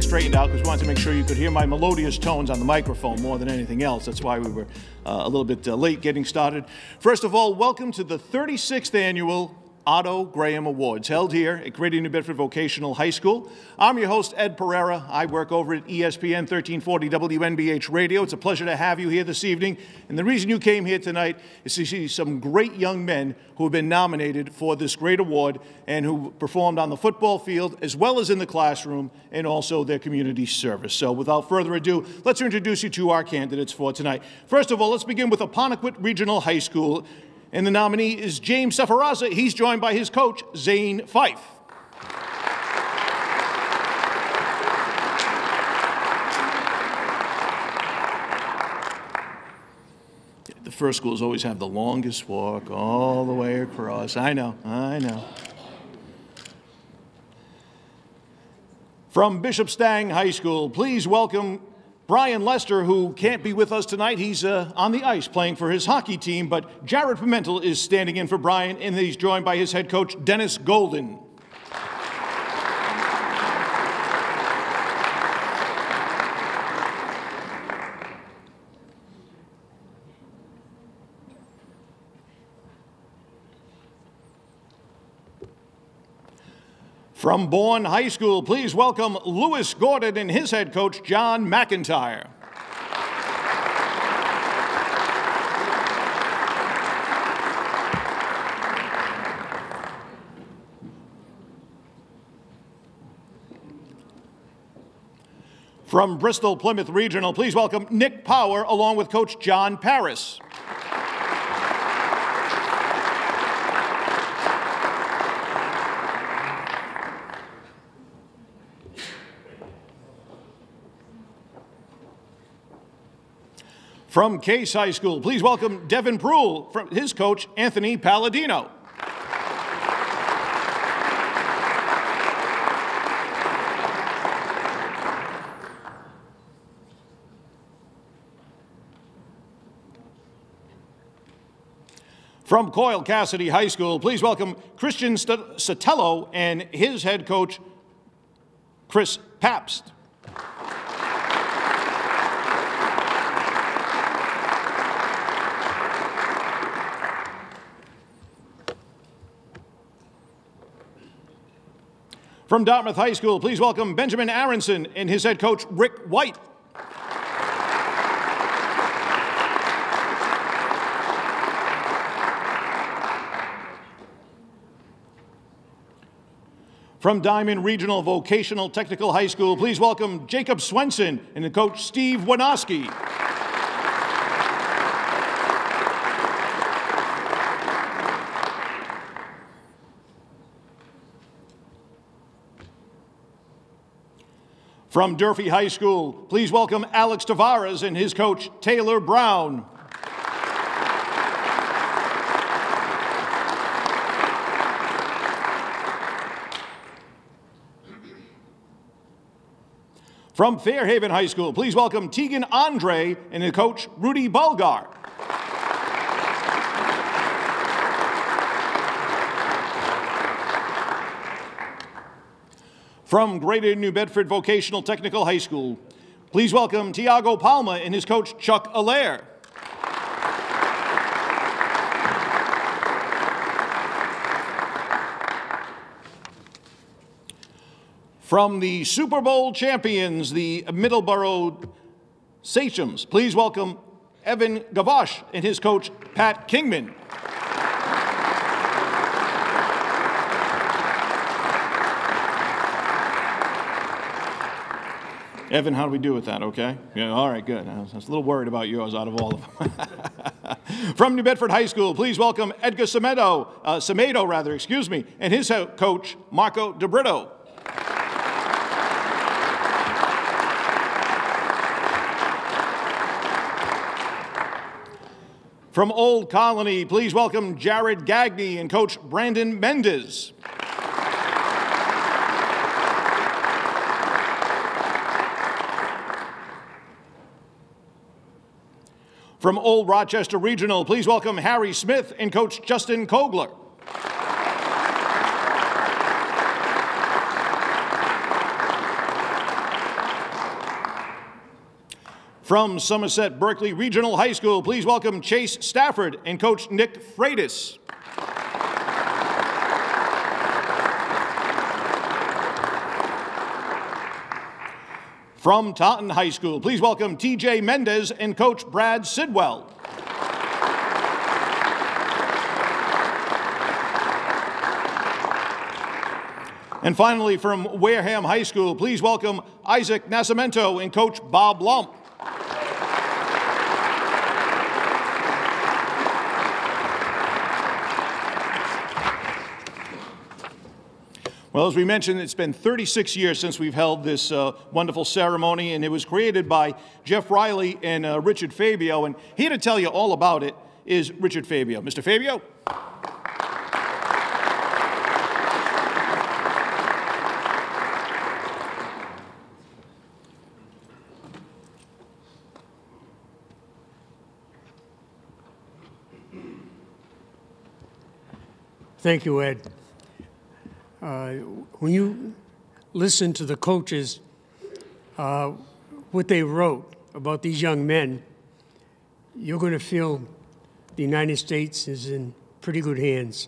straightened out because we wanted to make sure you could hear my melodious tones on the microphone more than anything else. That's why we were a little bit late getting started. First of all, welcome to the 36th annual Otto Graham Awards, held here at Greater New Bedford Vocational High School. I'm your host, Ed Pereira. I work over at ESPN 1340 WNBH Radio. It's a pleasure to have you here this evening. And the reason you came here tonight is to see some great young men who have been nominated for this great award and who performed on the football field as well as in the classroom and also their community service. So without further ado, let's introduce you to our candidates for tonight. First of all, let's begin with Apponequet Regional High School. And the nominee is James Sefaraza. He's joined by his coach, Zane Fife. The first schools always have the longest walk all the way across. I know. From Bishop Stang High School, please welcome Brian Lester, who can't be with us tonight. He's on the ice playing for his hockey team, but Jared Pimentel is standing in for Brian, and he's joined by his head coach, Dennis Golden. From Bourne High School, please welcome Lewis Gordon and his head coach, John McIntyre. From Bristol Plymouth Regional, please welcome Nick Power along with Coach John Paris. From Case High School, please welcome Devin Proul from his coach, Anthony Palladino. From Coyle Cassidy High School, please welcome Christian Sotelo and his head coach, Chris Pabst. From Dartmouth High School, please welcome Benjamin Aronson and his head coach, Rick White. From Diamond Regional Vocational Technical High School, please welcome Jacob Swenson and the coach, Steve Winoski. From Durfee High School, please welcome Alex Tavares and his coach, Taylor Brown. From Fairhaven High School, please welcome Tegan Andre and the coach, Rudy Bulgar. From Greater New Bedford Vocational Technical High School, please welcome Tiago Palma and his coach, Chuck Allaire. From the Super Bowl champions, the Middleborough Sachems, please welcome Evan Gavosh and his coach, Pat Kingman. Evan, how do we do with that, okay? Yeah, all right, good. I was a little worried about yours out of all of them. From New Bedford High School, please welcome Edgar Semedo, and his coach, Marco DeBrito. From Old Colony, please welcome Jared Gagney and coach Brandon Mendez. From Old Rochester Regional, please welcome Harry Smith and coach Justin Kogler. From Somerset Berkeley Regional High School, please welcome Chase Stafford and Coach Nick Freitas. From Taunton High School, please welcome TJ Mendez and Coach Brad Sidwell. And finally, from Wareham High School, please welcome Isaac Nascimento and Coach Bob Lump. Well, as we mentioned, it's been 36 years since we've held this wonderful ceremony, and it was created by Jeff Riley and Richard Fabio. And here to tell you all about it is Richard Fabio. Mr. Fabio? Thank you, Ed. When you listen to the coaches, what they wrote about these young men, you're going to feel the United States is in pretty good hands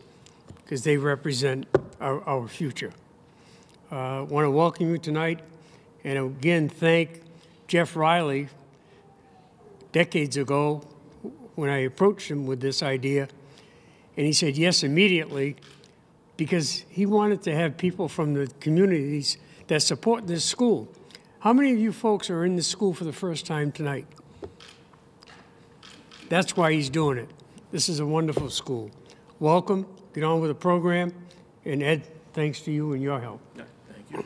because they represent our future. I want to welcome you tonight and again thank Jeff Riley. Decades ago, when I approached him with this idea, and he said yes immediately, because he wanted to have people from the communities that support this school. How many of you folks are in this school for the first time tonight? That's why he's doing it. This is a wonderful school. Welcome, get on with the program, and Ed, thanks to you and your help. Yeah, thank you.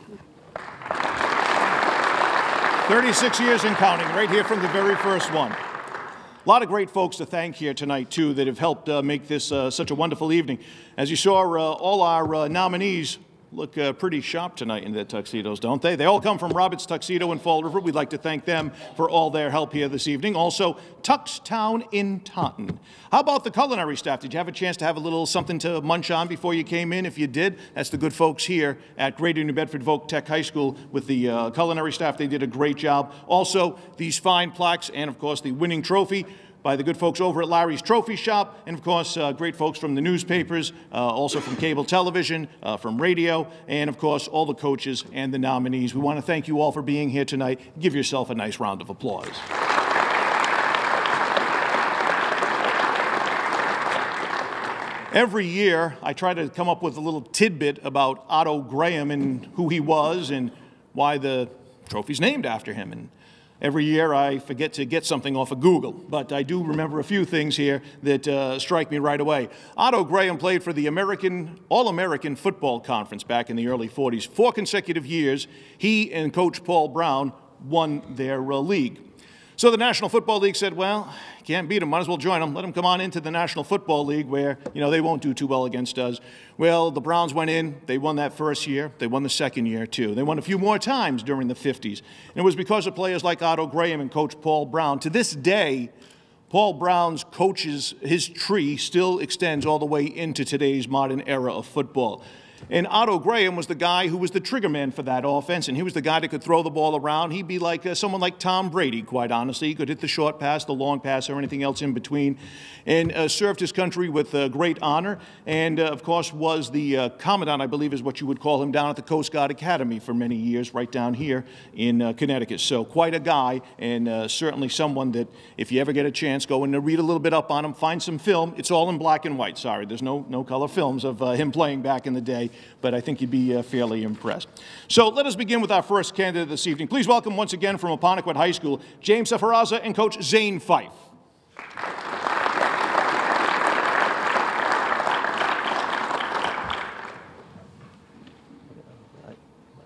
36 years and counting, right here from the very first one. A lot of great folks to thank here tonight, too, that have helped make this such a wonderful evening. As you saw, all our nominees look pretty sharp tonight in their tuxedos, don't they? They all come from Robert's Tuxedo in Fall River. We'd like to thank them for all their help here this evening. Also, Tuxtown in Taunton. How about the culinary staff? Did you have a chance to have a little something to munch on before you came in? If you did, that's the good folks here at Greater New Bedford Voc Tech High School with the culinary staff. They did a great job. Also, these fine plaques and, of course, the winning trophy by the good folks over at Larry's Trophy Shop, and of course, great folks from the newspapers, also from cable television, from radio, and of course, all the coaches and the nominees. We want to thank you all for being here tonight. Give yourself a nice round of applause. Every year, I try to come up with a little tidbit about Otto Graham and who he was and why the trophy's named after him. And every year I forget to get something off of Google, but I do remember a few things here that strike me right away. Otto Graham played for the All-American Football Conference back in the early 40s. 4 consecutive years, he and Coach Paul Brown won their league. So the National Football League said, well, can't beat them, might as well join them. Let them come on into the National Football League where, you know, they won't do too well against us. Well, the Browns went in. They won that first year. They won the second year, too. They won a few more times during the 50s. And it was because of players like Otto Graham and Coach Paul Brown. To this day, Paul Brown's his tree still extends all the way into today's modern era of football. And Otto Graham was the guy who was the trigger man for that offense, and he was the guy that could throw the ball around. He'd be like someone like Tom Brady, quite honestly. He could hit the short pass, the long pass, or anything else in between, and served his country with great honor, and of course was the commandant, I believe is what you would call him, down at the Coast Guard Academy for many years, right down here in Connecticut. So quite a guy, and certainly someone that if you ever get a chance, go and read a little bit up on him, find some film. It's all in black and white. Sorry, there's no color films of him playing back in the day, but I think you'd be fairly impressed. So let us begin with our first candidate this evening. Please welcome once again from Apponequet High School, James Sefaraza and Coach Zane Fife. I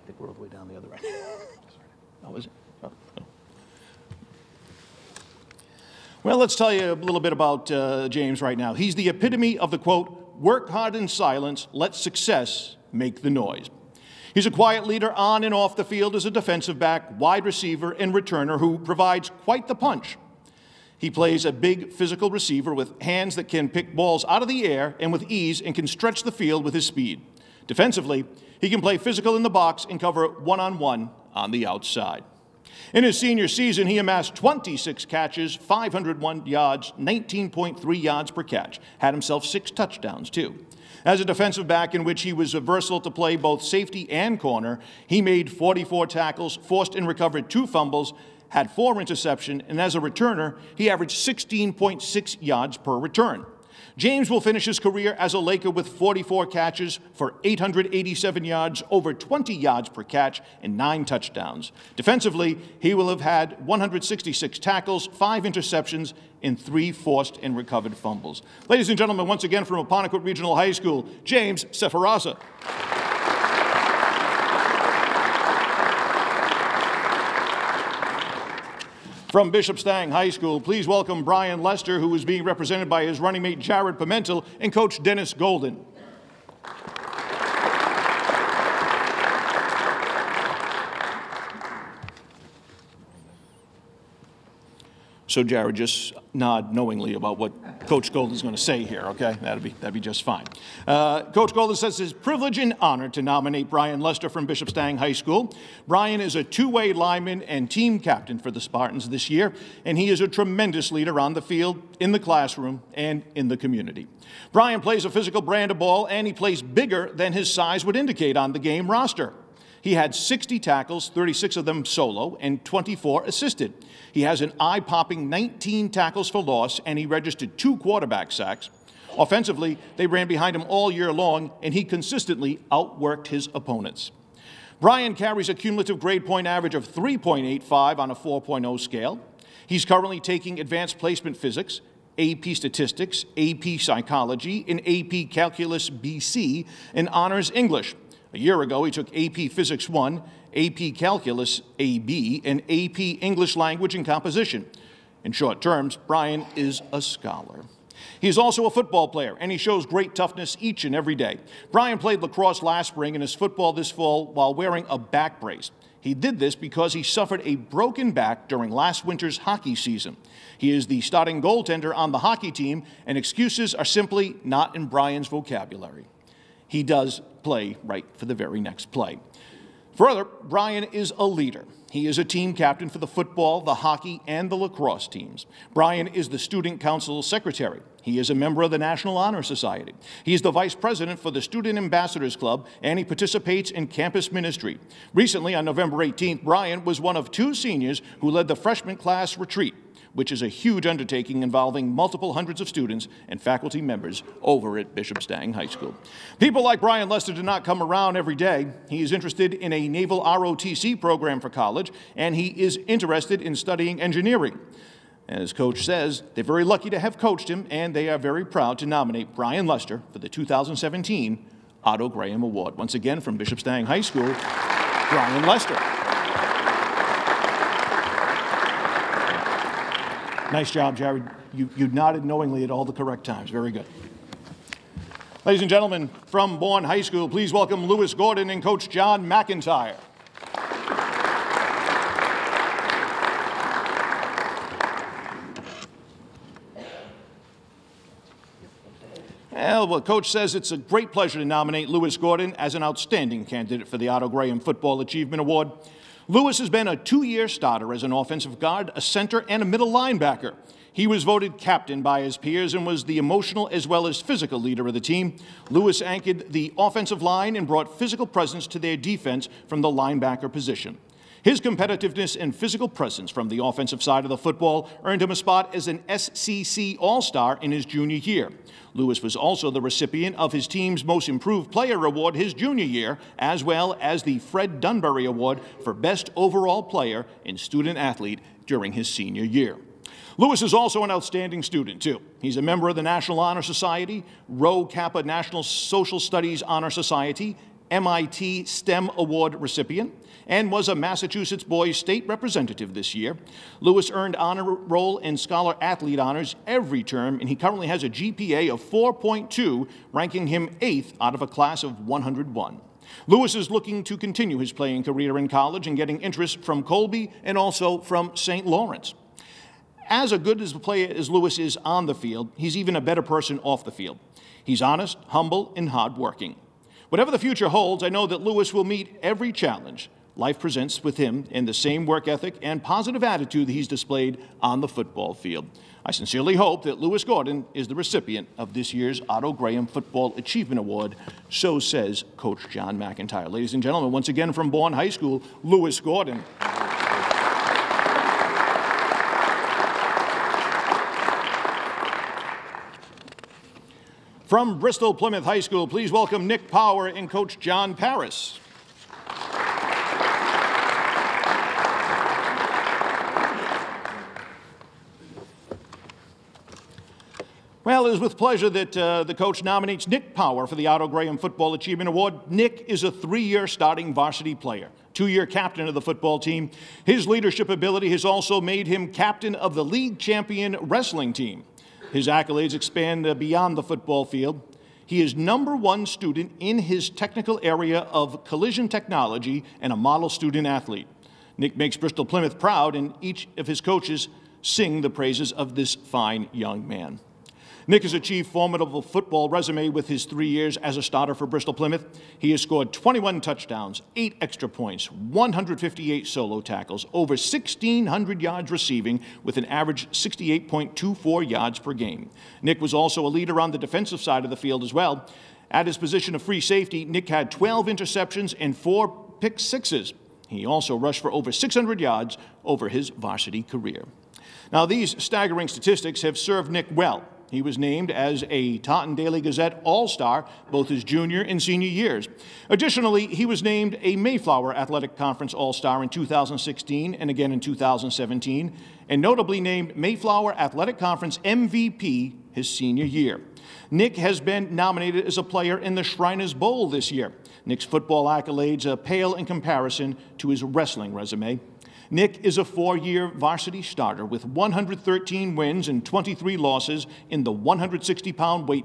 think we're all the way down the other end. Oh, is it? Oh, no. Well, let's tell you a little bit about James right now. He's the epitome of the quote, work hard in silence, let success make the noise. He's a quiet leader on and off the field as a defensive back, wide receiver, and returner who provides quite the punch. He plays a big physical receiver with hands that can pick balls out of the air and with ease and can stretch the field with his speed. Defensively, he can play physical in the box and cover one-on-one on the outside. In his senior season, he amassed 26 catches, 501 yards, 19.3 yards per catch. Had himself 6 touchdowns, too. As a defensive back in which he was versatile to play both safety and corner, he made 44 tackles, forced and recovered 2 fumbles, had 4 interceptions, and as a returner, he averaged 16.6 yards per return. James will finish his career as a Laker with 44 catches for 887 yards, over 20 yards per catch, and 9 touchdowns. Defensively, he will have had 166 tackles, 5 interceptions, and 3 forced and recovered fumbles. Ladies and gentlemen, once again from Apponequet Regional High School, James Sefarasa. From Bishop Stang High School, please welcome Brian Lester, who is being represented by his running mate Jared Pimentel and Coach Dennis Golden. So, Jared, just nod knowingly about what Coach Golden's going to say here, okay? That'd be just fine. Coach Golden says it's his privilege and honor to nominate Brian Lester from Bishop Stang High School. Brian is a two-way lineman and team captain for the Spartans this year, and he is a tremendous leader on the field, in the classroom, and in the community. Brian plays a physical brand of ball, and he plays bigger than his size would indicate on the game roster. He had 60 tackles, 36 of them solo, and 24 assisted. He has an eye-popping 19 tackles for loss, and he registered 2 quarterback sacks. Offensively, they ran behind him all year long, and he consistently outworked his opponents. Brian carries a cumulative grade point average of 3.85 on a 4.0 scale. He's currently taking advanced placement physics, AP statistics, AP psychology, and AP calculus BC, and honors English. A year ago, he took AP Physics 1, AP Calculus AB, and AP English Language and Composition. In short terms, Brian is a scholar. He is also a football player, and he shows great toughness each and every day. Brian played lacrosse last spring and his football this fall while wearing a back brace. He did this because he suffered a broken back during last winter's hockey season. He is the starting goaltender on the hockey team, and excuses are simply not in Brian's vocabulary. He does play right for the very next play. Further, Brian is a leader. He is a team captain for the football, the hockey, and the lacrosse teams. Brian is the student council secretary. He is a member of the National Honor Society. He is the vice president for the Student Ambassadors Club, and he participates in campus ministry. Recently, on November 18th, Brian was one of 2 seniors who led the freshman class retreat, which is a huge undertaking involving multiple hundreds of students and faculty members over at Bishop Stang High School. People like Brian Lester do not come around every day. He is interested in a naval ROTC program for college, and he is interested in studying engineering. As Coach says, they're very lucky to have coached him, and they are very proud to nominate Brian Lester for the 2017 Otto Graham Award. Once again, from Bishop Stang High School, Brian Lester. Nice job, Jared. You nodded knowingly at all the correct times. Very good. Ladies and gentlemen, from Bourne High School, please welcome Lewis Gordon and Coach John McIntyre. Well, Coach says it's a great pleasure to nominate Lewis Gordon as an outstanding candidate for the Otto Graham Football Achievement Award. Lewis has been a 2-year starter as an offensive guard, a center, and a middle linebacker. He was voted captain by his peers and was the emotional as well as physical leader of the team. Lewis anchored the offensive line and brought physical presence to their defense from the linebacker position. His competitiveness and physical presence from the offensive side of the football earned him a spot as an SCC All-Star in his junior year. Lewis was also the recipient of his team's Most Improved Player Award his junior year, as well as the Fred Dunbury Award for Best Overall Player and Student Athlete during his senior year. Lewis is also an outstanding student, too. He's a member of the National Honor Society, Rho Kappa National Social Studies Honor Society, MIT STEM Award recipient, and was a Massachusetts Boys State Representative this year. Lewis earned honor roll and scholar athlete honors every term, and he currently has a GPA of 4.2, ranking him 8th out of a class of 101. Lewis is looking to continue his playing career in college and getting interest from Colby and also from St. Lawrence. As good as a player as Lewis is on the field, he's even a better person off the field. He's honest, humble, and hardworking. Whatever the future holds, I know that Lewis will meet every challenge life presents with him and the same work ethic and positive attitude that he's displayed on the football field. I sincerely hope that Lewis Gordon is the recipient of this year's Otto Graham Football Achievement Award. So says Coach John McIntyre. Ladies and gentlemen, once again from Bourne High School, Lewis Gordon. From Bristol Plymouth High School, please welcome Nick Power and Coach John Paris. Well, it is with pleasure that the coach nominates Nick Power for the Otto Graham Football Achievement Award. Nick is a 3-year starting varsity player, 2-year captain of the football team. His leadership ability has also made him captain of the league champion wrestling team. His accolades expand beyond the football field. He is #1 student in his technical area of collision technology and a model student athlete. Nick makes Bristol Plymouth proud, and each of his coaches sing the praises of this fine young man. Nick has achieved formidable football resume with his 3 years as a starter for Bristol Plymouth. He has scored 21 touchdowns, 8 extra points, 158 solo tackles, over 1,600 yards receiving with an average 68.24 yards per game. Nick was also a leader on the defensive side of the field as well. At his position of free safety, Nick had 12 interceptions and 4 pick sixes. He also rushed for over 600 yards over his varsity career. Now, these staggering statistics have served Nick well. He was named as a Taunton Daily Gazette All-Star both his junior and senior years. Additionally, he was named a Mayflower Athletic Conference All-Star in 2016 and again in 2017, and notably named Mayflower Athletic Conference MVP his senior year. Nick has been nominated as a player in the Shriners Bowl this year. Nick's football accolades pale in comparison to his wrestling resume. Nick is a 4-year varsity starter with 113 wins and 23 losses in the 160-pound weight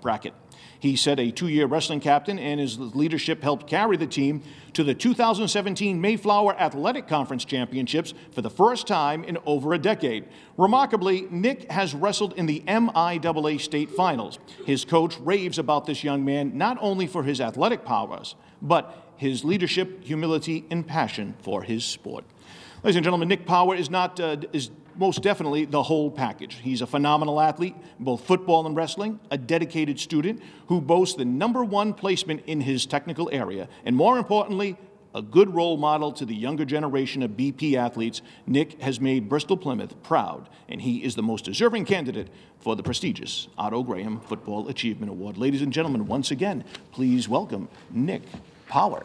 bracket. He set a 2-year wrestling captain, and his leadership helped carry the team to the 2017 Mayflower Athletic Conference Championships for the first time in over a decade. Remarkably, Nick has wrestled in the MIAA state finals. His coach raves about this young man not only for his athletic prowess, but his leadership, humility, and passion for his sport. Ladies and gentlemen, Nick Power is most definitely the whole package. He's a phenomenal athlete, both football and wrestling, a dedicated student who boasts the #1 placement in his technical area, and more importantly, a good role model to the younger generation of BP athletes. Nick has made Bristol Plymouth proud, and he is the most deserving candidate for the prestigious Otto Graham Football Achievement Award. Ladies and gentlemen, once again, please welcome Nick Power.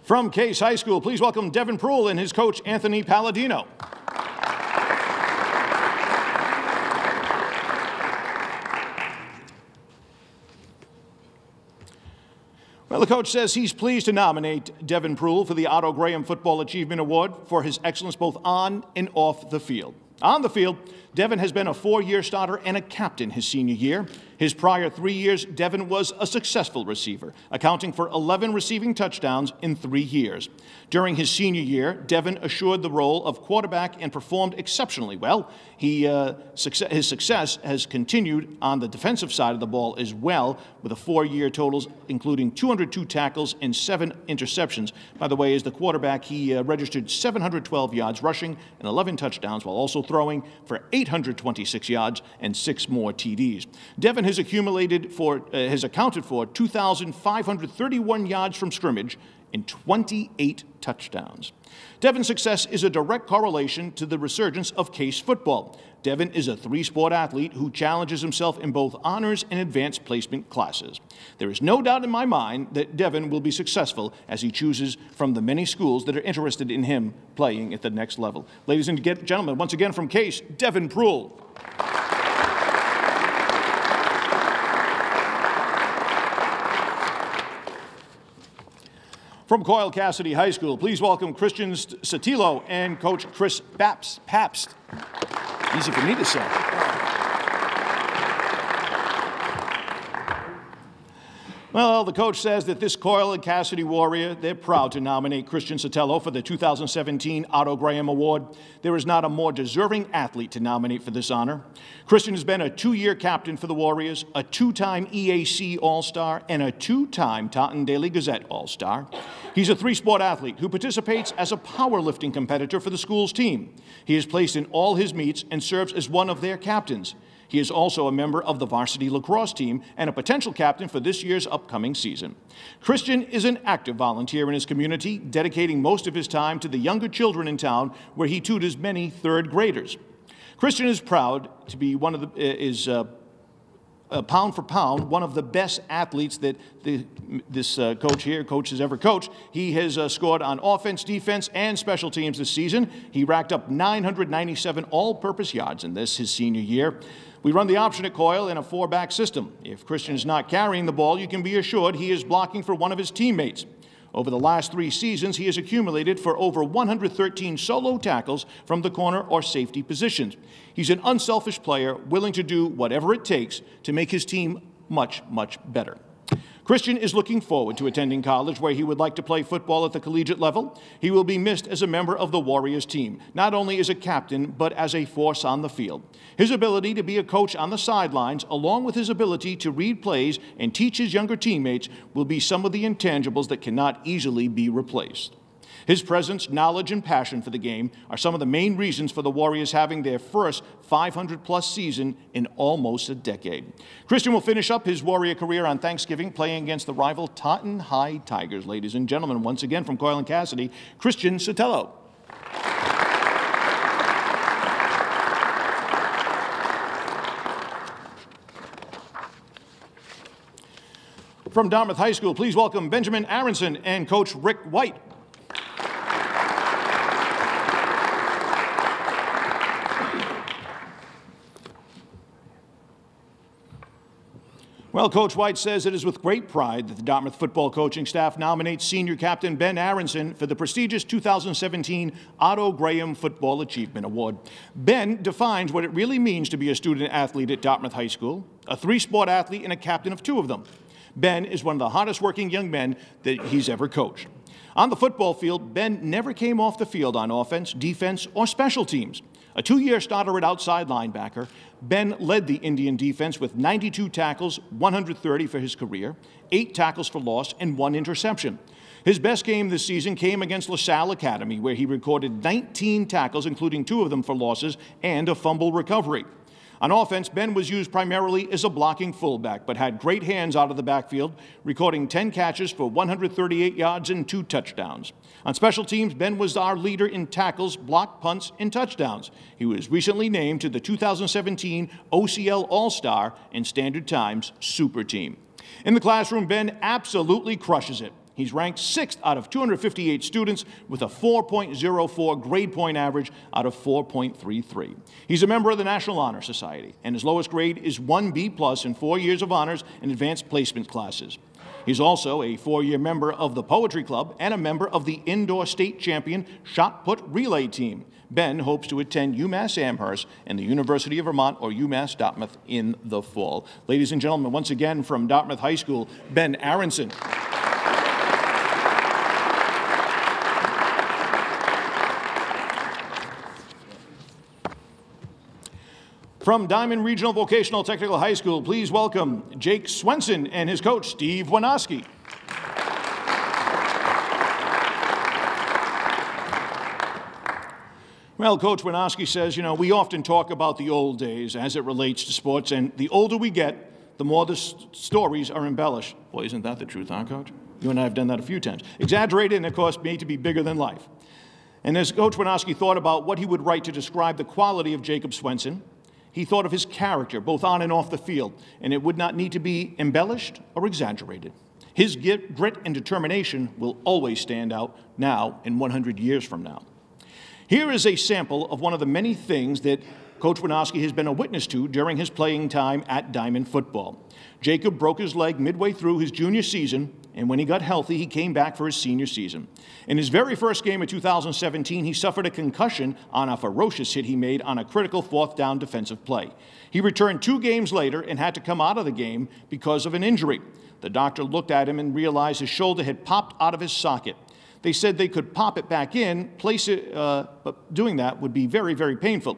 From Case High School, please welcome Devin Proul and his coach, Anthony Palladino. Well, the coach says he's pleased to nominate Devin Proul for the Otto Graham Football Achievement Award for his excellence both on and off the field. On the field, Devin has been a 4-year starter and a captain his senior year. His prior 3 years, Devin was a successful receiver, accounting for 11 receiving touchdowns in 3 years. During his senior year, Devin assured the role of quarterback and performed exceptionally well. His success has continued on the defensive side of the ball as well, with a 4-year totals including 202 tackles and 7 interceptions. By the way, as the quarterback, he registered 712 yards rushing and 11 touchdowns, while also throwing for 826 yards and 6 more TDs. Devin has accounted for 2,531 yards from scrimmage and 28 touchdowns. Devin's success is a direct correlation to the resurgence of Case football. Devin is a 3-sport athlete who challenges himself in both honors and advanced placement classes. There is no doubt in my mind that Devin will be successful as he chooses from the many schools that are interested in him playing at the next level. Ladies and gentlemen, once again from Case, Devin Proul. From Coyle Cassidy High School, please welcome Christian Satilo and Coach Chris Pabst. Easy for me to say. Well, the coach says that this Coyle and Cassidy Warrior, they're proud to nominate Christian Sotelo for the 2017 Otto Graham Award. There is not a more deserving athlete to nominate for this honor. Christian has been a 2-year captain for the Warriors, a 2-time EAC All-Star, and a 2-time Taunton Daily Gazette All-Star. He's a 3-sport athlete who participates as a powerlifting competitor for the school's team. He is placed in all his meets and serves as one of their captains. He is also a member of the varsity lacrosse team and a potential captain for this year's upcoming season. Christian is an active volunteer in his community, dedicating most of his time to the younger children in town, where he tutors many 3rd graders. Christian is proud to be one of the pound for pound, one of the best athletes that this coach has ever coached. He has scored on offense, defense, and special teams this season. He racked up 997 all-purpose yards in his senior year. We run the option at Coyle in a 4-back system. If Christian is not carrying the ball, you can be assured he is blocking for one of his teammates. Over the last 3 seasons, he has accumulated for over 113 solo tackles from the corner or safety positions. He's an unselfish player, willing to do whatever it takes to make his team much, much better. Christian is looking forward to attending college, where he would like to play football at the collegiate level. He will be missed as a member of the Warriors team, not only as a captain, but as a force on the field. His ability to be a coach on the sidelines, along with his ability to read plays and teach his younger teammates, will be some of the intangibles that cannot easily be replaced. His presence, knowledge, and passion for the game are some of the main reasons for the Warriors having their first 500-plus season in almost a decade. Christian will finish up his Warrior career on Thanksgiving playing against the rival Taunton High Tigers. Ladies and gentlemen, once again from Coyle and Cassidy, Christian Sotelo. From Dartmouth High School, please welcome Benjamin Aronson and Coach Rick White. Well, Coach White says it is with great pride that the Dartmouth football coaching staff nominates senior captain Ben Aronson for the prestigious 2017 Otto Graham Football Achievement Award. Ben defines what it really means to be a student athlete at Dartmouth High School, a 3-sport athlete and a captain of 2 of them. Ben is one of the hardest working young men that he's ever coached. On the football field, Ben never came off the field on offense, defense, or special teams. A 2-year starter at outside linebacker, Ben led the Indian defense with 92 tackles, 130 for his career, 8 tackles for loss, and 1 interception. His best game this season came against LaSalle Academy, where he recorded 19 tackles, including 2 of them for losses and a fumble recovery. On offense, Ben was used primarily as a blocking fullback, but had great hands out of the backfield, recording 10 catches for 138 yards and 2 touchdowns. On special teams, Ben was our leader in tackles, block punts, and touchdowns. He was recently named to the 2017 OCL All-Star and Standard Times Super Team. In the classroom, Ben absolutely crushes it. He's ranked 6th out of 258 students with a 4.04 grade point average out of 4.33. He's a member of the National Honor Society, and his lowest grade is 1B+ in 4 years of honors and advanced placement classes. He's also a 4-year member of the Poetry Club and a member of the indoor state champion shot put relay team. Ben hopes to attend UMass Amherst and the University of Vermont or UMass Dartmouth in the fall. Ladies and gentlemen, once again from Dartmouth High School, Ben Aronson. From Diamond Regional Vocational Technical High School, please welcome Jake Swenson and his coach, Steve Winoski. Well, Coach Winoski says, we often talk about the old days as it relates to sports, and the older we get, the more the stories are embellished. Boy, isn't that the truth, huh, Coach? You and I have done that a few times. Exaggerated and, of course, made to be bigger than life. And as Coach Winoski thought about what he would write to describe the quality of Jacob Swenson, he thought of his character, both on and off the field, and it would not need to be embellished or exaggerated. His grit and determination will always stand out now and 100 years from now. Here is a sample of one of the many things that Coach Winofsky has been a witness to during his playing time at Diamond football. Jacob broke his leg midway through his junior season, and when he got healthy, he came back for his senior season. In his very first game of 2017, he suffered a concussion on a ferocious hit he made on a critical fourth down defensive play. He returned 2 games later and had to come out of the game because of an injury. The doctor looked at him and realized his shoulder had popped out of his socket. They said they could pop it back in, place it, but doing that would be very, very painful.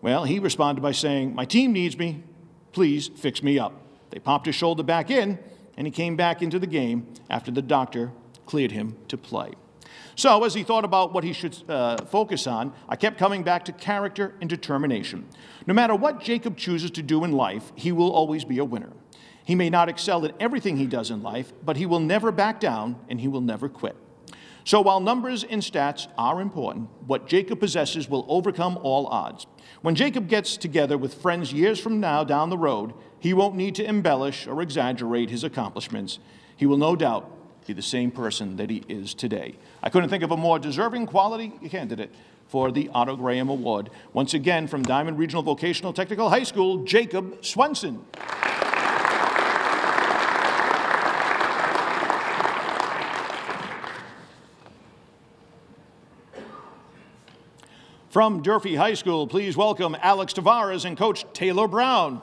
Well, he responded by saying, "My team needs me. Please fix me up." They popped his shoulder back in, and he came back into the game after the doctor cleared him to play. So as he thought about what he should focus on, I kept coming back to character and determination. No matter what Jacob chooses to do in life, he will always be a winner. He may not excel at everything he does in life, but he will never back down and he will never quit. So while numbers and stats are important, what Jacob possesses will overcome all odds. When Jacob gets together with friends years from now down the road, he won't need to embellish or exaggerate his accomplishments. He will no doubt be the same person that he is today. I couldn't think of a more deserving quality candidate for the Otto Graham Award. Once again, from Diamond Regional Vocational Technical High School, Jacob Swenson. From Durfee High School, please welcome Alex Tavares and Coach Taylor Brown.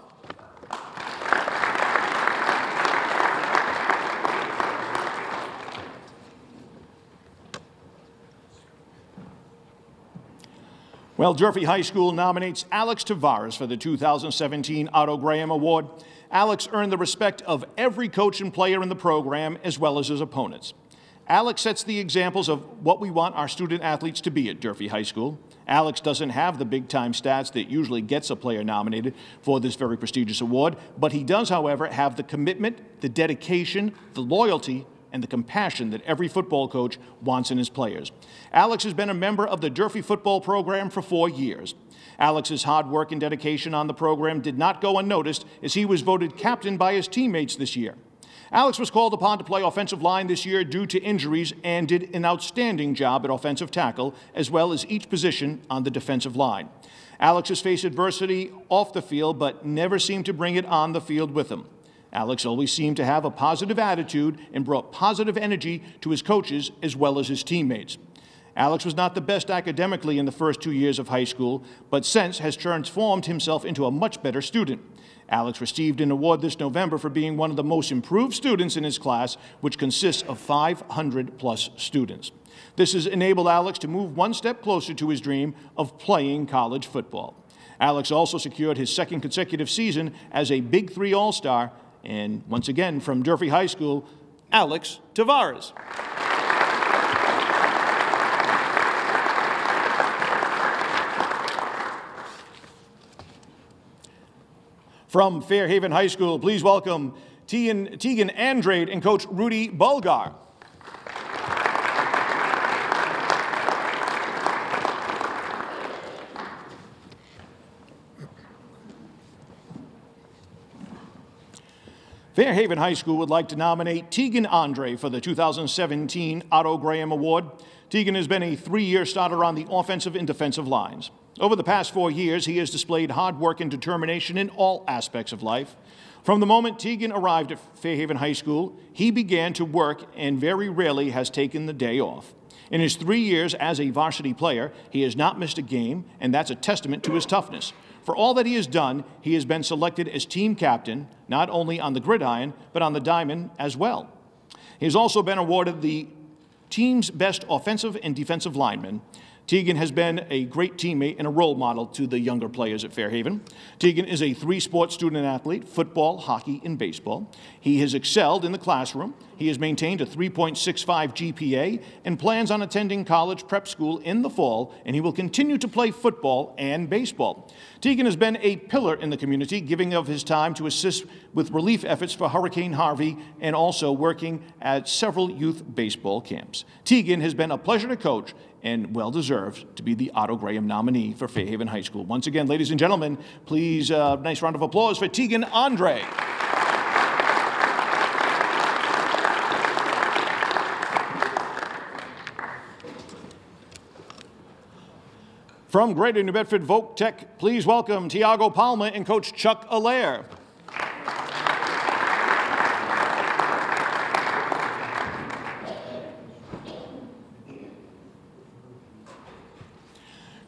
Well, Durfee High School nominates Alex Tavares for the 2017 Otto Graham Award. Alex earned the respect of every coach and player in the program, as well as his opponents. Alex sets the examples of what we want our student athletes to be at Durfee High School. Alex doesn't have the big-time stats that usually gets a player nominated for this very prestigious award, but he does, however, have the commitment, the dedication, the loyalty, and the compassion that every football coach wants in his players. Alex has been a member of the Durfee football program for 4 years. Alex's hard work and dedication on the program did not go unnoticed as he was voted captain by his teammates this year. Alex was called upon to play offensive line this year due to injuries and did an outstanding job at offensive tackle, as well as each position on the defensive line. Alex has faced adversity off the field, but never seemed to bring it on the field with him. Alex always seemed to have a positive attitude and brought positive energy to his coaches as well as his teammates. Alex was not the best academically in the first 2 years of high school, but since has transformed himself into a much better student. Alex received an award this November for being one of the most improved students in his class, which consists of 500+ students. This has enabled Alex to move one step closer to his dream of playing college football. Alex also secured his second consecutive season as a Big Three All-Star, and once again from Durfee High School, Alex Tavares. From Fairhaven High School, please welcome Tegan Andrade and Coach Rudy Bulgar. Fairhaven High School would like to nominate Tegan Andre for the 2017 Otto Graham Award. Tegan has been a 3-year starter on the offensive and defensive lines. Over the past 4 years, he has displayed hard work and determination in all aspects of life. From the moment Tegan arrived at Fairhaven High School, he began to work and very rarely has taken the day off. In his 3 years as a varsity player, he has not missed a game, and that's a testament to his toughness. For all that he has done, he has been selected as team captain, not only on the gridiron, but on the diamond as well. He has also been awarded the team's best offensive and defensive lineman. Tegan has been a great teammate and a role model to the younger players at Fairhaven. Tegan is a 3-sport student athlete, football, hockey, and baseball. He has excelled in the classroom. He has maintained a 3.65 GPA and plans on attending college prep school in the fall, and he will continue to play football and baseball. Tegan has been a pillar in the community, giving of his time to assist with relief efforts for Hurricane Harvey and also working at several youth baseball camps. Tegan has been a pleasure to coach and well-deserved to be the Otto Graham nominee for Fairhaven High School. Once again, ladies and gentlemen, please, nice round of applause for Tegan Andre. From Greater New Bedford Voc Tech, please welcome Tiago Palma and Coach Chuck Allaire.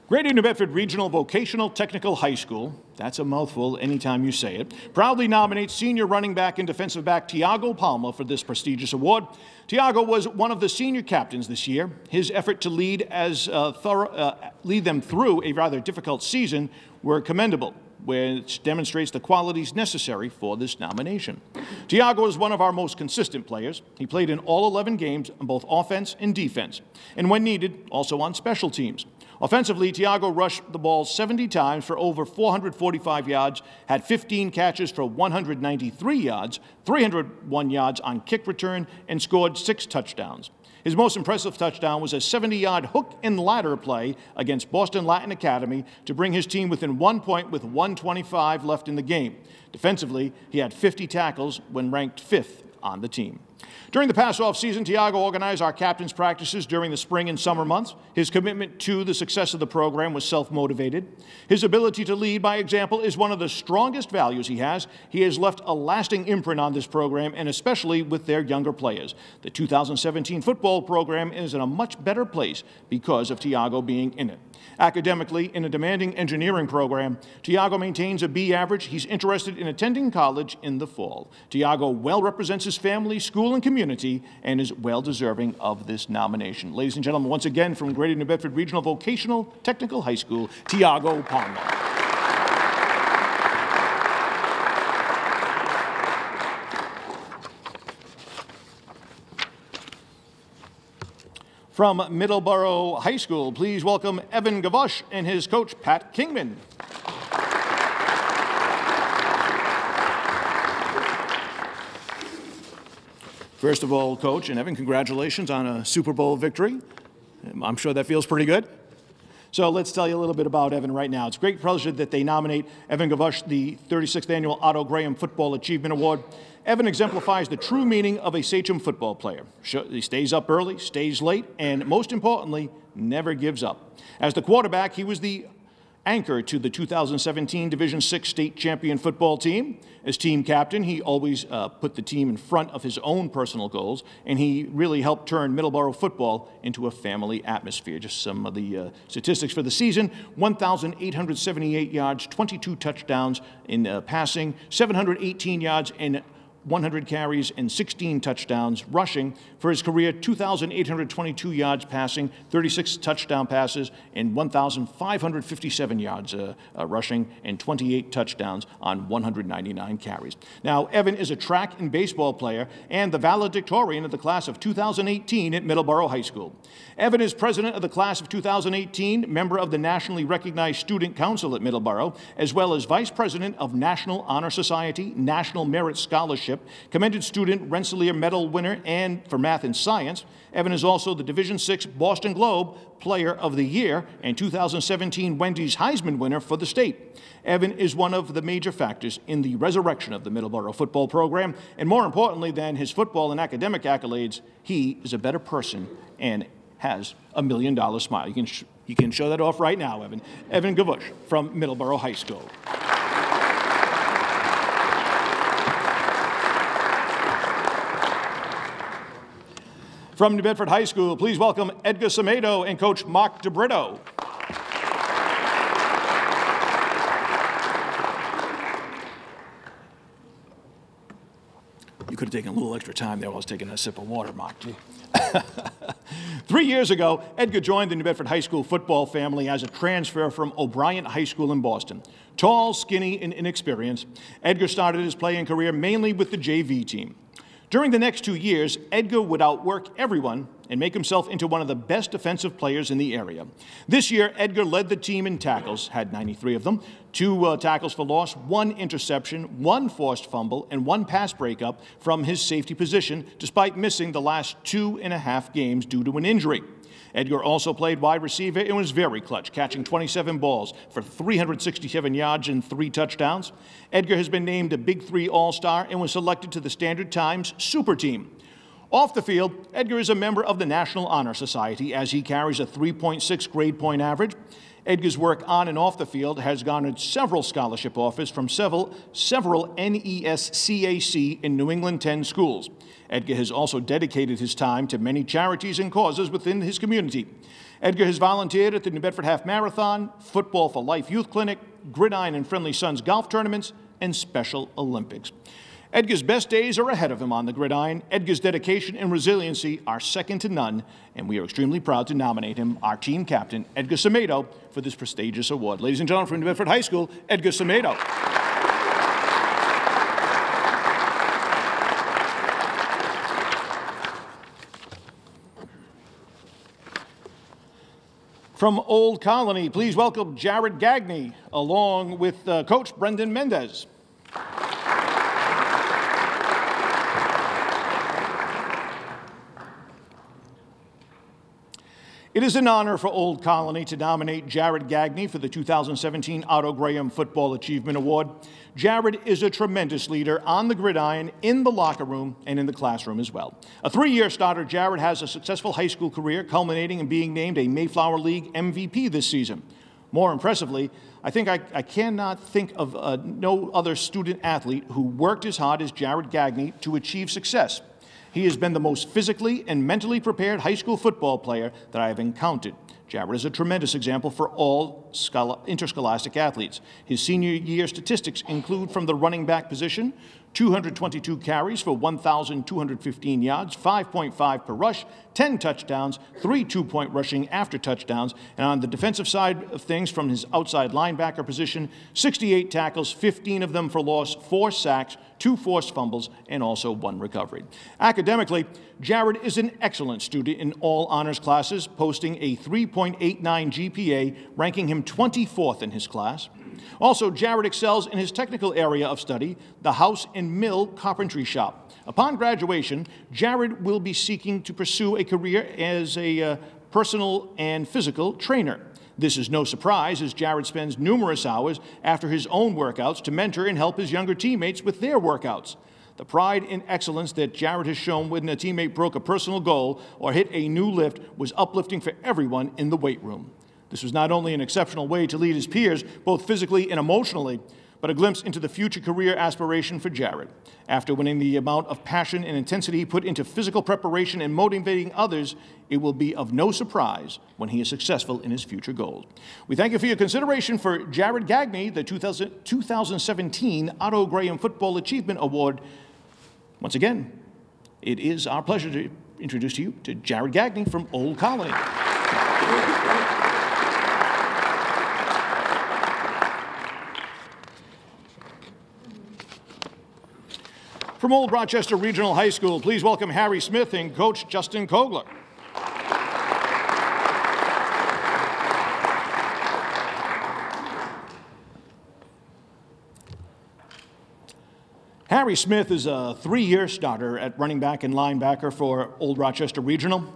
Greater New Bedford Regional Vocational Technical High School, that's a mouthful anytime you say it, proudly nominates senior running back and defensive back Tiago Palma for this prestigious award. Tiago was one of the senior captains this year. His effort to lead them through a rather difficult season were commendable, which demonstrates the qualities necessary for this nomination. Tiago is one of our most consistent players. He played in all 11 games on both offense and defense, and when needed, also on special teams. Offensively, Tiago rushed the ball 70 times for over 445 yards, had 15 catches for 193 yards, 301 yards on kick return, and scored 6 touchdowns. His most impressive touchdown was a 70-yard hook and ladder play against Boston Latin Academy to bring his team within 1 point with 1:25 left in the game. Defensively, he had 50 tackles when ranked 5th on the team. During the past off-season, Tiago organized our captain's practices during the spring and summer months. His commitment to the success of the program was self-motivated. His ability to lead by example is one of the strongest values he has. He has left a lasting imprint on this program, and especially with their younger players. The 2017 football program is in a much better place because of Tiago being in it. Academically, in a demanding engineering program, Tiago maintains a B average. He's interested in attending college in the fall. Tiago well represents his family, school, and community, and is well deserving of this nomination. Ladies and gentlemen, once again from Greater New Bedford Regional Vocational Technical High School, Tiago Palma. From Middleborough High School, please welcome Evan Gavosh and his coach, Pat Kingman. First of all, Coach and Evan, congratulations on a Super Bowl victory. I'm sure that feels pretty good. So let's tell you a little bit about Evan right now. It's a great pleasure that they nominate Evan Gavosh, the 36th Annual Otto Graham Football Achievement Award. Evan exemplifies the true meaning of a Sachem football player. He stays up early, stays late, and most importantly, never gives up. As the quarterback, he was the anchor to the 2017 Division VI state champion football team. As team captain, he always put the team in front of his own personal goals, and he really helped turn Middleborough football into a family atmosphere. Just some of the statistics for the season: 1,878 yards, 22 touchdowns in passing, 718 yards in 100 carries and 16 touchdowns rushing. For his career, 2,822 yards passing, 36 touchdown passes, and 1,557 yards rushing, and 28 touchdowns on 199 carries. Now, Evan is a track and baseball player and the valedictorian of the class of 2018 at Middleborough High School. Evan is president of the class of 2018, member of the nationally recognized Student Council at Middleborough, as well as vice president of National Honor Society, National Merit Scholarship, commended student Rensselaer Medal winner and for math and science. Evan is also the Division VI Boston Globe Player of the Year and 2017 Wendy's Heisman winner for the state. Evan is one of the major factors in the resurrection of the Middleborough football program, and more importantly than his football and academic accolades, he is a better person and has a $1 million smile. You can show that off right now, Evan. Evan Gavosh from Middleborough High School. From New Bedford High School, please welcome Edgar Semedo and Coach Mark DeBrito. You could have taken a little extra time there while I was taking a sip of water, Mark. 3 years ago, Edgar joined the New Bedford High School football family as a transfer from O'Brien High School in Boston. Tall, skinny, and inexperienced, Edgar started his playing career mainly with the JV team. During the next 2 years, Edgar would outwork everyone and make himself into one of the best defensive players in the area. This year, Edgar led the team in tackles, had 93 of them, 2 tackles for loss, 1 interception, 1 forced fumble, and 1 pass breakup from his safety position, despite missing the last 2.5 games due to an injury. Edgar also played wide receiver and was very clutch, catching 27 balls for 367 yards and 3 touchdowns. Edgar has been named a Big 3 All-Star and was selected to the Standard Times Super Team. Off the field, Edgar is a member of the National Honor Society as he carries a 3.6 grade point average. Edgar's work on and off the field has garnered several scholarship offers from several NESCAC and New England 10 schools. Edgar has also dedicated his time to many charities and causes within his community. Edgar has volunteered at the New Bedford Half Marathon, Football for Life Youth Clinic, Gridiron and Friendly Sons golf tournaments, and Special Olympics. Edgar's best days are ahead of him on the gridiron. Edgar's dedication and resiliency are second to none, and we are extremely proud to nominate him, our team captain, Edgar Semedo, for this prestigious award. Ladies and gentlemen, from New Bedford High School, Edgar Semedo. From Old Colony, please welcome Jared Gagney, along with Coach Brendan Mendez. It is an honor for Old Colony to nominate Jared Gagney for the 2017 Otto Graham Football Achievement Award. Jared is a tremendous leader on the gridiron, in the locker room, and in the classroom as well. A three-year starter, Jared has a successful high school career, culminating in being named a Mayflower League MVP this season. More impressively, I cannot think of no other student athlete who worked as hard as Jared Gagney to achieve success. He has been the most physically and mentally prepared high school football player that I have encountered. Jared is a tremendous example for all interscholastic athletes. His senior year statistics include, from the running back position, 222 carries for 1,215 yards, 5.5 per rush, 10 touchdowns, 3 two-point rushing after touchdowns, and on the defensive side of things, from his outside linebacker position, 68 tackles, 15 of them for loss, 4 sacks, 2 forced fumbles, and also 1 recovery. Academically, Jared is an excellent student in all honors classes, posting a 3.89 GPA, ranking him 24th in his class. Also, Jared excels in his technical area of study, the house and mill carpentry shop. Upon graduation, Jared will be seeking to pursue a career as a personal and physical trainer. This is no surprise, as Jared spends numerous hours after his own workouts to mentor and help his younger teammates with their workouts. The pride and excellence that Jared has shown when a teammate broke a personal goal or hit a new lift was uplifting for everyone in the weight room. This was not only an exceptional way to lead his peers, both physically and emotionally, but a glimpse into the future career aspiration for Jared. After winning the amount of passion and intensity he put into physical preparation and motivating others, it will be of no surprise when he is successful in his future goals. We thank you for your consideration for Jared Gagney, the 2017 Otto Graham Football Achievement Award. Once again, it is our pleasure to introduce to you to Jared Gagney from Old Colony. From Old Rochester Regional High School, please welcome Harry Smith and Coach Justin Kogler. Harry Smith is a 3-year starter at running back and linebacker for Old Rochester Regional.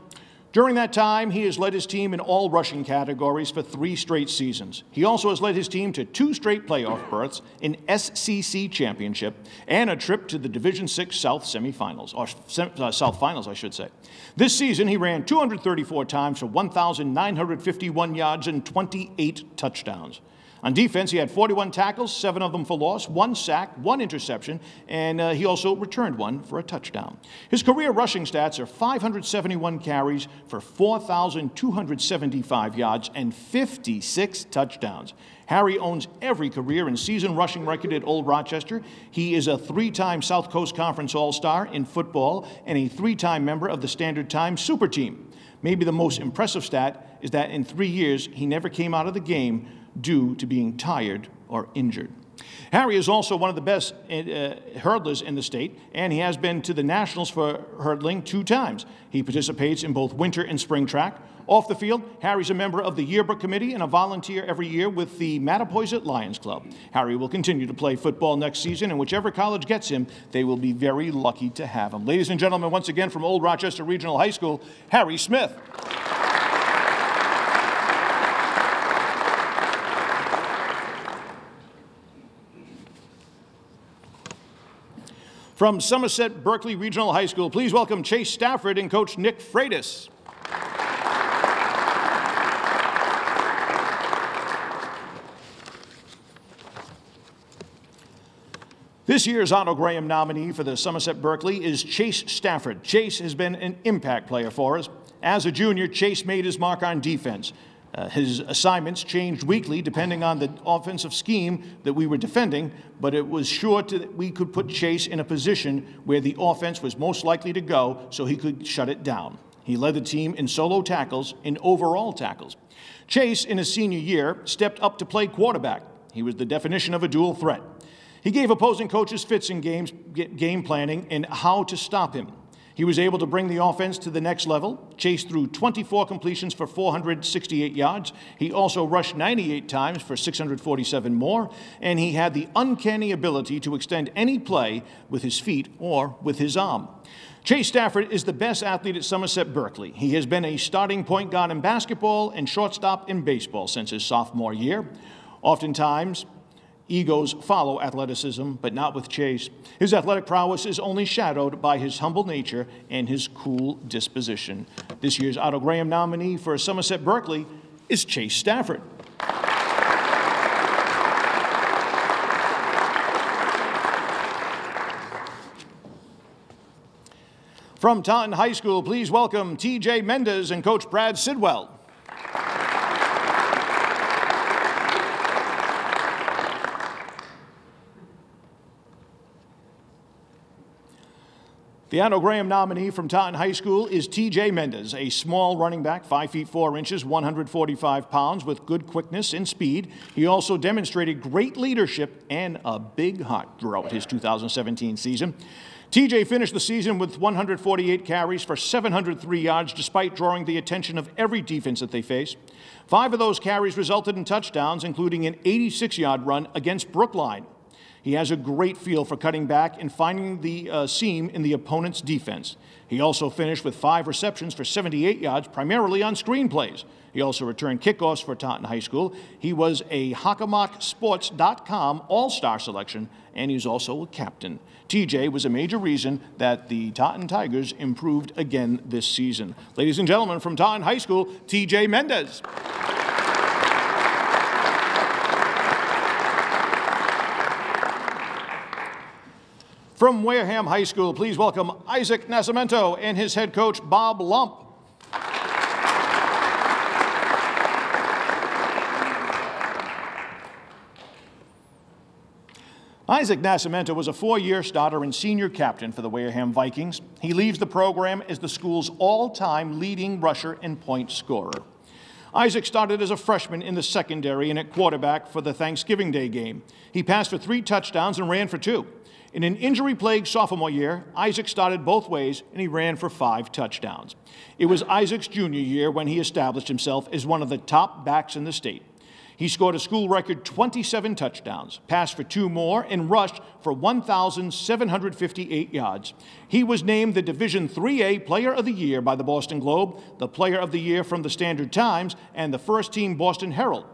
During that time, he has led his team in all rushing categories for 3 straight seasons. He also has led his team to 2 straight playoff berths, an SCC championship, and a trip to the Division VI South semifinals, or South finals, I should say. This season, he ran 234 times for 1,951 yards and 28 touchdowns. On defense, he had 41 tackles, 7 of them for loss, 1 sack, 1 interception, and he also returned 1 for a touchdown. His career rushing stats are 571 carries for 4,275 yards and 56 touchdowns. Harry owns every career and season rushing record at Old Rochester. He is a 3-time South Coast Conference All-Star in football and a 3-time member of the Standard Time Super Team. Maybe the most impressive stat is that in 3 years, he never came out of the game due to being tired or injured. Harry is also one of the best hurdlers in the state, and he has been to the Nationals for hurdling 2 times. He participates in both winter and spring track. Off the field, Harry's a member of the yearbook committee and a volunteer every year with the Mattapoisett Lions Club. Harry will continue to play football next season, and whichever college gets him, they will be very lucky to have him. Ladies and gentlemen, once again from Old Rochester Regional High School, Harry Smith. From Somerset Berkeley Regional High School, please welcome Chase Stafford and Coach Nick Freitas. This year's Otto Graham nominee for the Somerset Berkeley is Chase Stafford. Chase has been an impact player for us. As a junior, Chase made his mark on defense. His assignments changed weekly depending on the offensive scheme that we were defending, but it was sure that we could put Chase in a position where the offense was most likely to go so he could shut it down. He led the team in solo tackles and overall tackles. Chase, in his senior year, stepped up to play quarterback. He was the definition of a dual threat. He gave opposing coaches fits in game planning and how to stop him. He was able to bring the offense to the next level. Chase threw 24 completions for 468 yards. He also rushed 98 times for 647 more, and he had the uncanny ability to extend any play with his feet or with his arm. Chase Stafford is the best athlete at Somerset Berkeley. He has been a starting point guard in basketball and shortstop in baseball since his sophomore year. Oftentimes, egos follow athleticism, but not with Chase. His athletic prowess is only shadowed by his humble nature and his cool disposition. This year's Otto Graham nominee for Somerset Berkeley is Chase Stafford. From Taunton High School, please welcome T.J. Mendez and Coach Brad Sidwell. The Otto Graham nominee from Taunton High School is T.J. Mendez, a small running back, 5 feet 4 inches, 145 pounds, with good quickness and speed. He also demonstrated great leadership and a big heart throughout his 2017 season. T.J. finished the season with 148 carries for 703 yards, despite drawing the attention of every defense that they face. 5 of those carries resulted in touchdowns, including an 86-yard run against Brookline. He has a great feel for cutting back and finding the seam in the opponent's defense. He also finished with 5 receptions for 78 yards, primarily on screen plays. He also returned kickoffs for Taunton High School. He was a HockomockSports.com All-Star selection, and he's also a captain. TJ was a major reason that the Taunton Tigers improved again this season. Ladies and gentlemen, from Taunton High School, TJ Mendez. From Wareham High School, please welcome Isaac Nascimento and his head coach, Bob Lump. Isaac Nascimento was a 4-year starter and senior captain for the Wareham Vikings. He leaves the program as the school's all-time leading rusher and point scorer. Isaac started as a freshman in the secondary and at quarterback for the Thanksgiving Day game. He passed for 3 touchdowns and ran for 2. In an injury-plagued sophomore year, Isaac started both ways, and he ran for 5 touchdowns. It was Isaac's junior year when he established himself as one of the top backs in the state. He scored a school record 27 touchdowns, passed for 2 more, and rushed for 1,758 yards. He was named the Division IIIA Player of the Year by the Boston Globe, the Player of the Year from the Standard Times, and the first-team Boston Herald.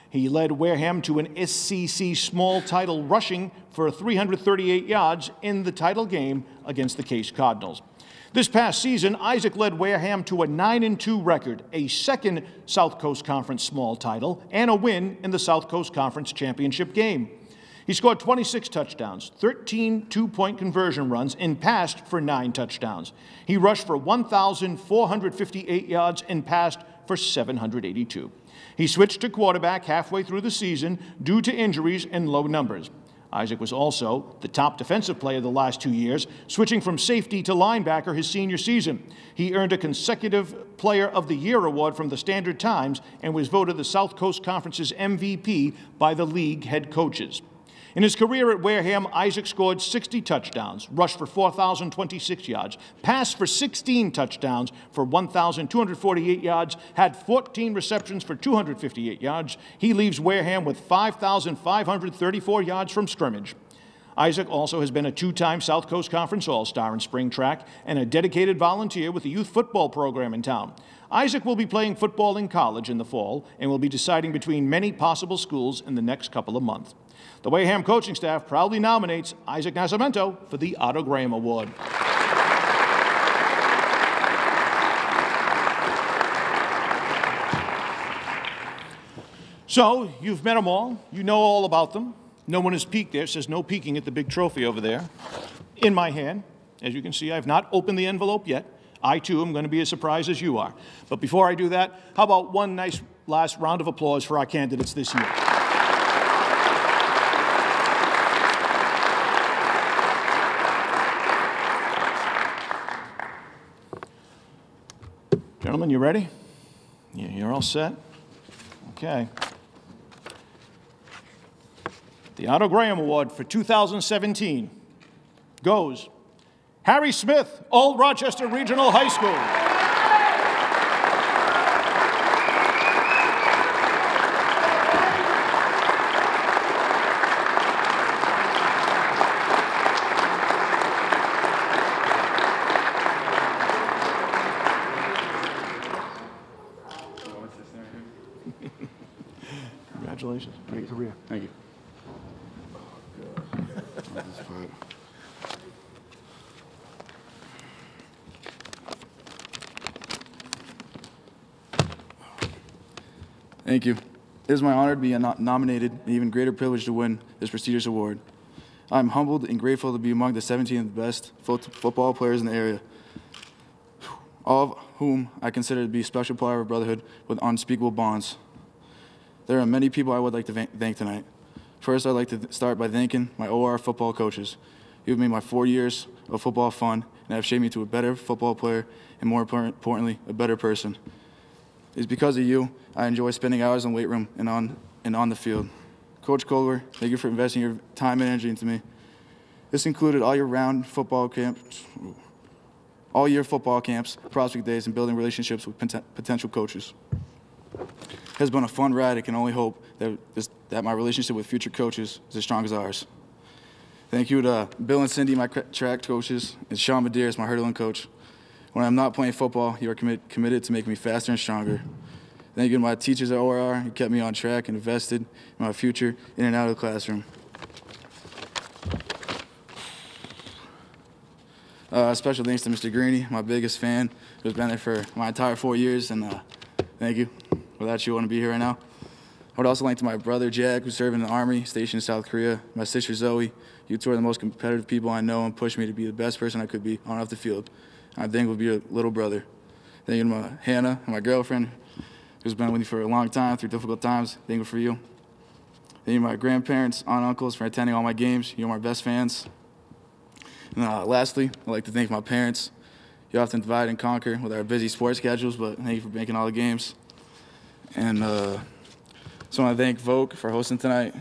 He led Wareham to an SCC small title rushing for 338 yards in the title game against the Case Cardinals. This past season, Isaac led Wareham to a 9-2 record, a second South Coast Conference small title, and a win in the South Coast Conference championship game. He scored 26 touchdowns, 13 two-point conversion runs, and passed for 9 touchdowns. He rushed for 1,458 yards and passed for 782. He switched to quarterback halfway through the season due to injuries and low numbers. Isaac was also the top defensive player the last 2 years, switching from safety to linebacker his senior season. He earned a consecutive Player of the Year award from the Standard Times and was voted the South Coast Conference's MVP by the league head coaches. In his career at Wareham, Isaac scored 60 touchdowns, rushed for 4,026 yards, passed for 16 touchdowns for 1,248 yards, had 14 receptions for 258 yards. He leaves Wareham with 5,534 yards from scrimmage. Isaac also has been a 2-time South Coast Conference All-Star in spring track and a dedicated volunteer with the youth football program in town. Isaac will be playing football in college in the fall and will be deciding between many possible schools in the next couple of months. The Wareham coaching staff proudly nominates Isaac Nascimento for the Otto Graham Award. So, you've met them all. You know all about them. No one has peeked there. It says no peeking at the big trophy over there. In my hand, as you can see, I have not opened the envelope yet. I, too, am going to be as surprised as you are. But before I do that, how about one nice last round of applause for our candidates this year? Gentlemen, you ready? You're all set? Okay. The Otto Graham Award for 2017 goes Harry Smith, Old Rochester Regional High School. Congratulations. Great career. Thank you. Thank you. It is my honor to be nominated, and even greater privilege to win this prestigious award. I am humbled and grateful to be among the 17 of the best football players in the area, all of whom I consider to be a special part of our brotherhood with unspeakable bonds. There are many people I would like to thank tonight. First, I'd like to start by thanking my OR football coaches. You've made my 4 years of football fun and have shaped me to a better football player and, more importantly, a better person. It's because of you I enjoy spending hours in the weight room and on the field. Coach Culver, thank you for investing your time and energy into me. This included all year football camps, prospect days, and building relationships with potential coaches. It has been a fun ride. I can only hope that my relationship with future coaches is as strong as ours. Thank you to Bill and Cindy, my track coaches, and Sean Medeiros, my hurdling coach. When I'm not playing football, you are committed to making me faster and stronger. Thank you to my teachers at OR, who kept me on track and invested in my future in and out of the classroom. Special thanks to Mr. Greeny, my biggest fan, who's been there for my entire 4 years, and thank you. Without you, I wouldn't be here right now. I would also like to my brother Jack, who served in the Army, stationed in South Korea, my sister Zoe. You two are the most competitive people I know and pushed me to be the best person I could be on and off the field. I think would be your little brother. Thank you to my Hannah, my girlfriend, who's been with me for a long time through difficult times. Thank you for you. Thank you to my grandparents, aunt, uncles for attending all my games. You're my best fans. And lastly, I'd like to thank my parents. You often divide and conquer with our busy sports schedules, but thank you for making all the games. And so I want to thank Vogue for hosting tonight.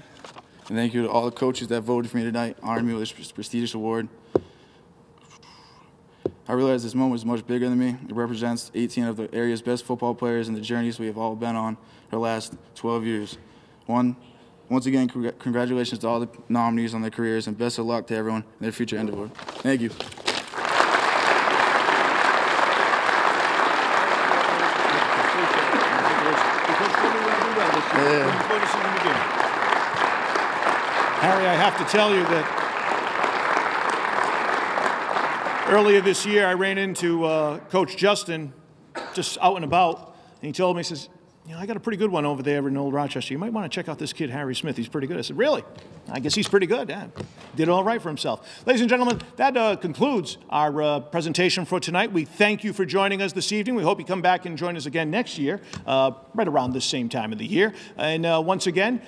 And thank you to all the coaches that voted for me tonight, honored me with this prestigious award. I realize this moment is much bigger than me. It represents 18 of the area's best football players and the journeys we have all been on for the last 12 years. Once again, congratulations to all the nominees on their careers, and best of luck to everyone in their future endeavor. Thank you. Harry, I have to tell you that earlier this year I ran into Coach Justin just out and about, and he told me, he says, you know, I got a pretty good one over there in Old Rochester. You might want to check out this kid, Harry Smith. He's pretty good. I said, really? I guess he's pretty good. Yeah. Did all right for himself. Ladies and gentlemen, that concludes our presentation for tonight. We thank you for joining us this evening. We hope you come back and join us again next year, right around this same time of the year. And once again,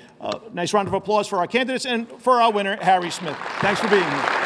nice round of applause for our candidates and for our winner, Harry Smith. Thanks for being here.